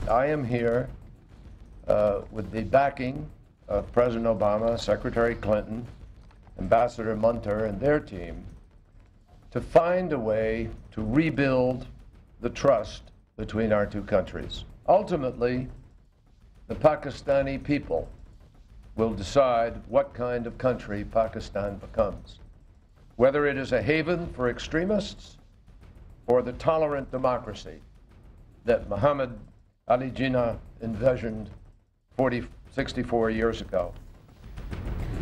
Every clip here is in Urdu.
I am here with the backing of President Obama, Secretary Clinton, Ambassador Munter, and their team to find a way to rebuild the trust between our two countries. Ultimately, the Pakistani people will decide what kind of country Pakistan becomes, whether it is a haven for extremists or the tolerant democracy that Muhammad Ali Jinnah envisioned 64 years ago.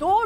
2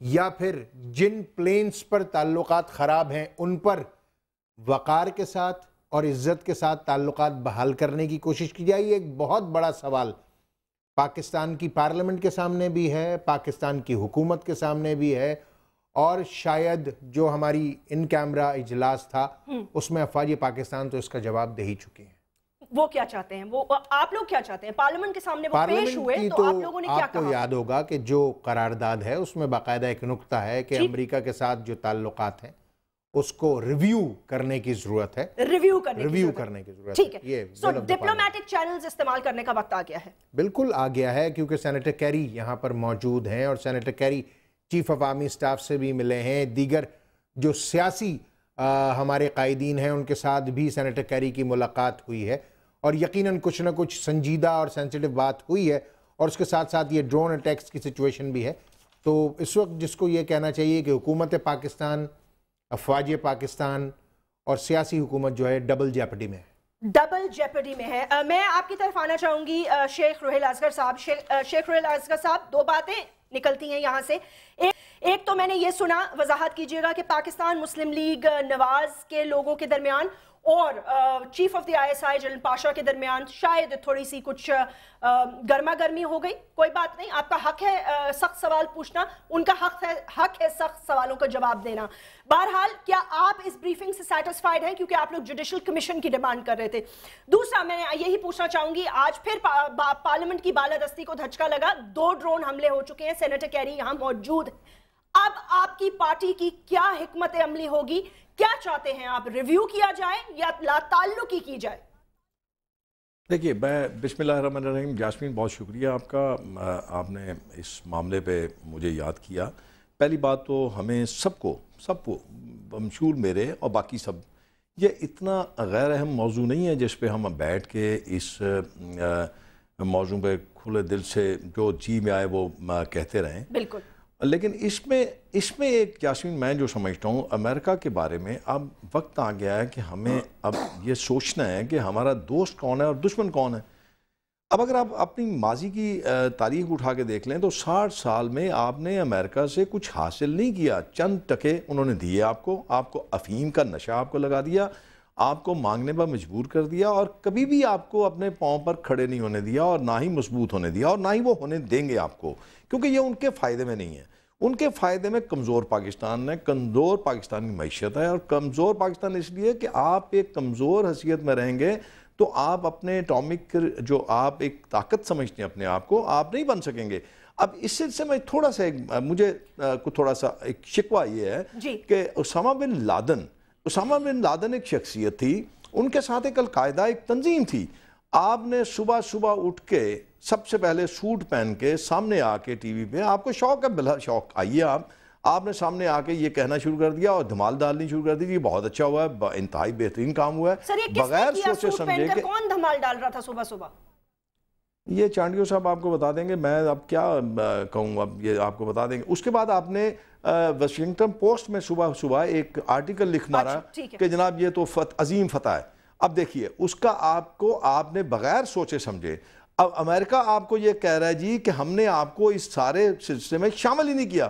یا پھر جن پلینس پر تعلقات خراب ہیں ان پر وقار کے ساتھ اور عزت کے ساتھ تعلقات بحال کرنے کی کوشش کی جائے؟ یہ ایک بہت بڑا سوال پاکستان کی پارلیمنٹ کے سامنے بھی ہے، پاکستان کی حکومت کے سامنے بھی ہے، اور شاید جو ہماری ان کیمرہ اجلاس تھا اس میں افواج پاکستان تو اس کا جواب دے ہی چکے ہیں۔ وہ کیا چاہتے ہیں؟ وہ آپ لوگ کیا چاہتے ہیں؟ پارلیمنٹ کے سامنے وہ پیش ہوئے تو آپ لوگوں نے کیا کہا؟ آپ کو یاد ہوگا کہ جو قرارداد ہے اس میں باقاعدہ ایک نقطہ ہے کہ امریکہ کے ساتھ جو تعلقات ہیں اس کو ریویو کرنے کی ضرورت ہے، ریویو کرنے کی ضرورت ہے۔ ٹھیک ہے، سو ڈپلومیٹک چینلز استعمال کرنے کا وقت آ گیا ہے۔ بالکل آ گیا ہے، کیونکہ سینیٹر کیری یہاں پر موجود ہیں اور senator carry chief of army staff سے بھی ملے ہیں، دیگر جو سیاسی ہمارے قائدین ہیں ان کے ساتھ بھی سینیٹر کیری کی ملاقات ہوئی ہے، اور یقیناً کچھ نہ کچھ سنجیدہ اور سینسیٹیو بات ہوئی ہے، اور اس کے ساتھ ساتھ یہ ڈرون اٹیکس کی سچویشن بھی ہے۔ تو اس وقت جس کو یہ کہنا چاہیے کہ حکومت پاکستان، افواج پاکستان اور سیاسی حکومت جو ہے ڈبل جیپڈی میں ہے۔ میں آپ کی طرف آنا چاہوں گی شیخ روحیل اصغر صاحب۔ شیخ روحیل اصغر صاحب، دو باتیں نکلتی ہیں یہاں سے۔ ایک تو میں نے یہ سنا، وضاحت کیجئے گا، کہ پاکستان مسلم لیگ نواز کے لوگوں کے درمیان اور chief of the I S I general Pasha کے درمیان شاید تھوڑی سی کچھ گرما گرمی ہو گئی۔ کوئی بات نہیں، آپ کا حق ہے سخت سوال پوچھنا، ان کا حق ہے سخت سوالوں کا جواب دینا۔ بہرحال، کیا آپ اس بریفنگ سے سیٹسفائیڈ ہیں؟ کیونکہ آپ لوگ جوڈیشل کمیشن کی ڈیمانڈ کر رہے تھے۔ دوسرا، میں یہی پوچھنا چاہوں گی، آج پھر پارلیمنٹ کی بالادستی کو دھچکا لگا، 2 ڈرون حملے ہو چکے ہیں، سینیٹر کیری یہاں موجود ہیں۔ اب آپ کی پارٹی کی کیا حکمت عملی ہوگی؟ کیا چاہتے ہیں آپ؟ ریویو کیا جائے یا لا تعلقی کی جائے؟ دیکھیے، میں بسم اللہ الرحمن الرحیم، جاسمین بہت شکریہ آپ کا، آپ نے اس معاملے پہ مجھے یاد کیا۔ پہلی بات تو ہمیں سب کو بمشمول میرے اور باقی سب، یہ اتنا غیر اہم موضوع نہیں ہے جس پہ ہم بیٹھ کے اس موضوع پہ کھلے دل سے جو جی میں آئے وہ کہتے رہیں۔ بالکل، لیکن اس میں ایک جاسمین، میں جو سمجھتا ہوں امریکہ کے بارے میں اب وقت آ گیا ہے کہ ہمیں اب یہ سوچنا ہے کہ ہمارا دوست کون ہے اور دشمن کون ہے۔ اب اگر آپ اپنی ماضی کی تاریخ اٹھا کے دیکھ لیں تو 60 سال میں آپ نے امریکہ سے کچھ حاصل نہیں کیا، چند ٹکے انہوں نے دیے آپ کو افہیم کا نشہ آپ کو لگا دیا، آپ کو مانگنے پر مجبور کر دیا، اور کبھی بھی آپ کو اپنے پاؤں پر کھڑے نہیں ہونے دیا، اور نہ ہی مضبوط ہونے دیا، اور نہ ہی وہ ہونے دیں گے آپ کو، کیونکہ یہ ان کے فائدے میں نہیں ہے۔ ان کے فائدے میں کمزور پاکستان ہے، کمزور پاکستانی معیشت ہے، اور کمزور پاکستان اس لیے کہ آپ ایک کمزور حیثیت میں رہیں گے تو آپ اپنے اٹامک جو آپ ایک طاقت سمجھتے ہیں اپنے آپ کو، آپ نہیں بن سکیں گے۔ اب اس سلسلے میں تھوڑا سا مجھے تھوڑا سا ایک شکوہ یہ ہے کہ اسامہ بن لادن ایک شخصیت تھی، ان کے ساتھ ایک القاعدہ ایک تنظیم تھی۔ آپ نے صبح اٹھ کے سب سے پہلے سوٹ پہن کے سامنے آ کے ٹی وی پہ، آپ کو شوق ہے، بلا شوق آئیے، آپ نے سامنے آ کے یہ کہنا شروع کر دیا اور دھمال ڈالنی شروع کر دی کہ یہ بہت اچھا ہوا ہے، انتہائی بہترین کام ہوا ہے، بغیر سوچے سمجھے کہ کون دھمال ڈال رہا تھا صبح؟ یہ چانڈیو صاحب آپ کو بتا دیں گے، میں اب کیا کہوں، اب یہ آپ کو بتا دیں گے۔ اس کے بعد آپ نے واشنگٹن پوسٹ میں صبح ایک آرٹیکل لکھ مارا کہ جناب یہ تو عظیم فتح ہے۔ اب دیکھیے، اس کا آپ نے بغیر سوچے سمجھے، اب امریکہ آپ کو یہ کہہ رہا ہے جی کہ ہم نے آپ کو اس سارے سلسلے میں شامل ہی نہیں کیا،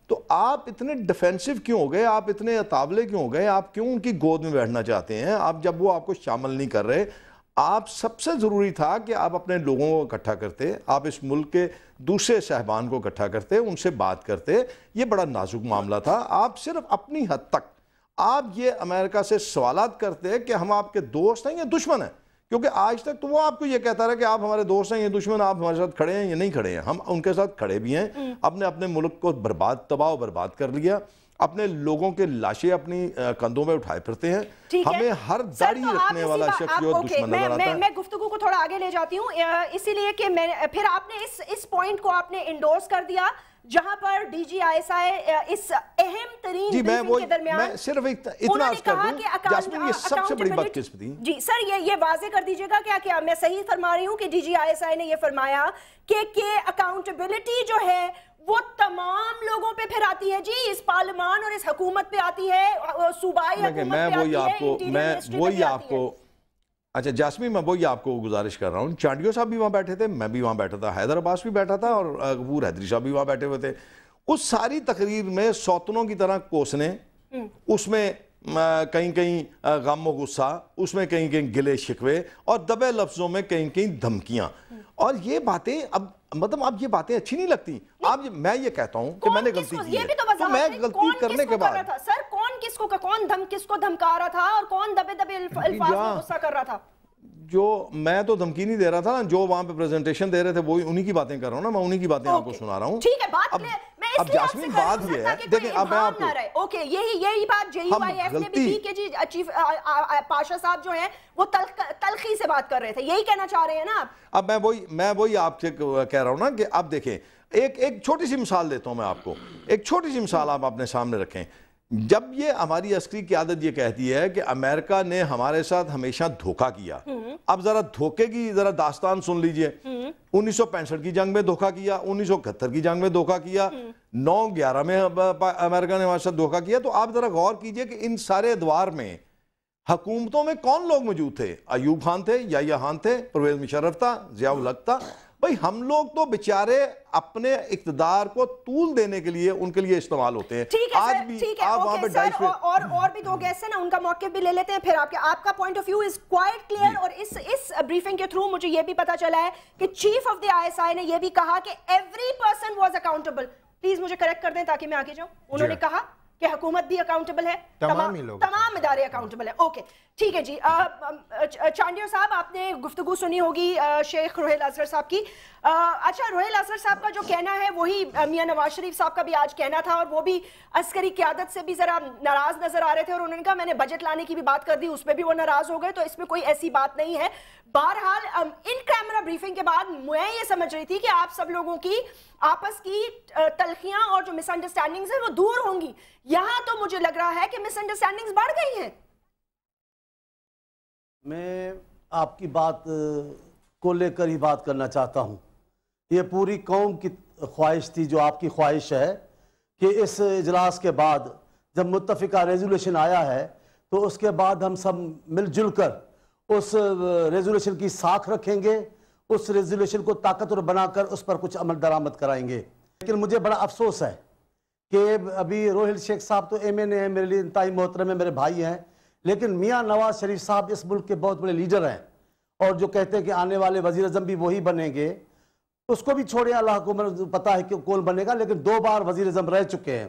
تو آپ اتنے ڈیفینسو کیوں ہو گئے، آپ اتنے اطابلے کیوں ہو گئے، آپ کیوں ان کی گود میں بیٹھنا چاہتے ہیں؟ آپ جب وہ آپ کو شامل نہیں کر رہے، آپ سب سے ضروری تھا کہ آپ اپنے لوگوں کو اکٹھا کرتے، آپ اس ملک کے دوسرے صاحبان کو اکٹھا کرتے، ان سے بات کرتے۔ یہ بڑا نازک معاملہ تھا، آپ صرف اپنی حد تک آپ یہ امریکہ سے سوالات کرتے کہ ہم آپ کے دوست ہیں یا دشمن ہیں، کیونکہ آج تک تو وہ آپ کو یہ کہتا رہا کہ آپ ہمارے دوست ہیں یا دشمن، آپ ہمارے ساتھ کھڑے ہیں یا نہیں کھڑے ہیں۔ ہم ان کے ساتھ کھڑے بھی ہیں، اپنے ملک کو تباہ و برباد کر لیا، اپنے لوگوں کے لاشیں اپنی کندھوں میں اٹھائے پھرتے ہیں، ہمیں ہر داڑھی رکھنے والا شخص جو دشمن نظر آتا ہے۔ میں گفتگو کو تھوڑا آگے لے جاتی ہوں، اسی لیے کہ پھر آپ نے اس پوائنٹ کو آپ نے انڈورس کر دیا جہاں پر D G I S I اس اہم ترین بریفنگ کے درمیان میں صرف اتنا عرض کر دوں، جاسمین یہ سب سے بڑی بدقسمتی۔ جی سر، یہ واضح کر دیجئے گا کیا میں صحیح فرما رہی ہوں کہ D G I S I نے یہ فرمایا کہ اکاؤنٹیبلٹی جو ہے وہ تمام لوگوں پہ پھر آتی ہے، جی اس پارلیمان اور اس حکومت پہ آتی ہے، صوبائی حکومت پہ آتی ہے، میں وہی آپ کو اچھا جاسمین، میں وہی آپ کو گزارش کر رہا ہوں، چانڈیو صاحب بھی وہاں بیٹھے تھے، میں بھی وہاں بیٹھا تھا، حیدر عباس بھی بیٹھا تھا، اور غفور حیدری صاحب بھی وہاں بیٹھے ہوئے تھے۔ اس ساری تقریر میں سوتنوں کی طرح کوسنے، اس میں کہیں کہیں غم و غصہ، اس میں کہیں کہیں گلے شکوے اور دبے لفظوں میں کہیں کہیں دھمکیاں. اور یہ باتیں اب یہ باتیں اچھی نہیں لگتی. میں یہ کہتا ہوں کہ میں نے غلطی کی ہے تو میں غلطی کرنے کے بعد سر کون کس کو دھمکا رہا تھا اور کون دبے دبے الفاظ میں غصہ کر رہا تھا؟ جو میں تو دھمکی نہیں دے رہا تھا نا، جو وہاں پہ پریزنٹیشن دے رہے تھے وہی انہی کی باتیں کر رہا ہوں نا، میں انہی کی باتیں آپ کو سنا رہا ہوں. ٹھیک ہے، بات کلیئر. اب جاسمین بات یہ ہے، دیکھیں اب میں آپ کو اوکے یہی بات JUIF نے بھی کی کہ جی چیف پاشا صاحب جو ہیں وہ تلخی سے بات کر رہے تھے، یہی کہنا چاہ رہے ہیں نا آپ؟ اب میں وہی آپ سے کہہ رہا ہوں نا کہ اب دیکھیں ایک چھوٹی سی مثال دیتا ہوں میں آپ کو. ایک چھوٹی سی مثال آپ اپنے سامنے رکھیں. جب یہ ہماری عسکری قیادت یہ کہتی ہے کہ امریکہ نے ہمارے ساتھ ہمیشہ دھوکہ کیا، اب ذرا دھوکے کی ذرا داستان سن لیجئے. 1965 کی جنگ میں دھوکہ کیا، 1971 کی جنگ میں دھوکہ کیا، 9/11 میں امریکہ نے ہمارے ساتھ دھوکہ کیا. تو آپ ذرا غور کیجئے کہ ان سارے ادوار میں حکومتوں میں کون لوگ موجود تھے؟ ایوب خان تھے، یحییٰ خان تھے، پرویز مشرف تھا، ضیاء الحق تھا. بھئی ہم لوگ تو بیچارے اپنے اقتدار کو طول دینے کے لیے ان کے لیے استعمال ہوتے ہیں. آج بھی آپ وہاں پہ اور بھی دو گیسٹ ہیں نا، ان کا موقف بھی لے لیتے ہیں، پھر آپ کا point of view is quite clear. اور اس بریفنگ کے تھرو مجھے یہ بھی پتا چلا ہے کہ چیف آف دی ISI نے یہ بھی کہا کہ every person was accountable. Please مجھے کریکٹ کر دیں تاکہ میں آگے جاؤں. انہوں نے کہا کہ حکومت بھی اکاؤنٹیبل ہے، تمام ادارے اکاؤنٹیبل ہیں. اوکے ٹھیک ہے جی. چانڈیو صاحب آپ نے گفتگو سنی ہوگی شیخ روحیل اظہر صاحب کی. اچھا روحیل اظہر صاحب کا جو کہنا ہے وہی میاں نواز شریف صاحب کا بھی آج کہنا تھا، اور وہ بھی عسکری قیادت سے بھی ذرا ناراض نظر آ رہے تھے، اور انہوں نے کہا میں نے بجٹ لانے کی بھی بات کر دی، اس پہ بھی وہ ناراض ہو گئے. تو اس میں کوئی ایسی بات نہیں ہے. بہرحال ان کیمرہ بریفنگ کے بعد میں یہ سمجھ رہی تھی کہ آپ سب لوگوں کی آپس کی تلخیاں اور جو مس انڈرسٹینڈنگز ہیں وہ دور ہوں گی. یہاں تو مجھے لگ رہا ہے کہ مس انڈرسٹینڈنگز بڑھ گئی ہیں. میں آپ کی بات کو لے کر ہی بات کرنا چاہتا ہوں. یہ پوری قوم کی خواہش تھی، جو آپ کی خواہش ہے، کہ اس اجلاس کے بعد جب متفقہ ریزولوشن آیا ہے تو اس کے بعد ہم سب مل جل کر اس ریزولوشن کی ساکھ رکھیں گے، اس ریزولوشن کو طاقتور بنا کر اس پر کچھ عمل درآمد کرائیں گے. لیکن مجھے بڑا افسوس ہے کہ ابھی روحیل شیخ صاحب تو MNA ہیں، میرے لیے انتہائی محترم ہیں، میرے بھائی ہیں، لیکن میاں نواز شریف صاحب اس ملک کے بہت بڑے لیڈر ہیں، اور جو کہتے ہیں کہ آنے والے وزیر اعظم بھی وہی بنیں گے. اس کو بھی چھوڑیں، اللہ کو پتا ہے کہ کون بنے گا، لیکن 2 بار وزیر اعظم رہ چکے ہیں.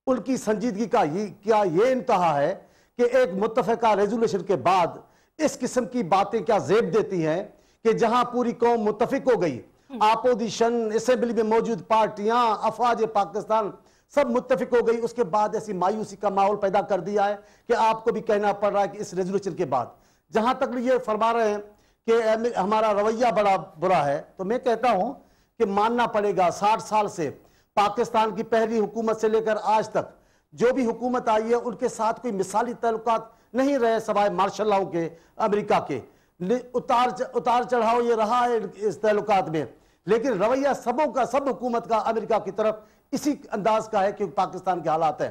ان کی سنجیدگی کا کیا یہ انتہا ہے کہ ایک متفقہ ریزولوشن کے بعد اس قسم کی باتیں کیا زیب دیتی ہیں کہ جہاں پوری قوم متفق ہو گئی، اپوزیشن، اسمبلی میں موجود پارٹیاں، افواج پاکستان سب متفق ہو گئی، اس کے بعد ایسی مایوسی کا ماحول پیدا کر دیا ہے کہ آپ کو بھی کہنا پڑ رہا ہے کہ اس ریزولوشن کے بعد جہاں تک یہ فرما رہے ہیں کہ ہمارا رویہ بڑا برا ہے، تو میں کہتا ہوں کہ ماننا پڑے گا. 60 سال سے پاکستان کی پہلی حکومت سے لے کر آج تک جو بھی حکومت آئی ہے ان کے ساتھ کوئی مثالی تعلقات نہیں رہے سوائے مارشل لاؤ کے، امریکہ کے. اتار چڑھاؤ یہ رہا ہے اس تعلقات میں، لیکن رویہ سب حکومت کا امریکہ کی طرف اسی انداز کا ہے کہ پاکستان کے حالات ہیں.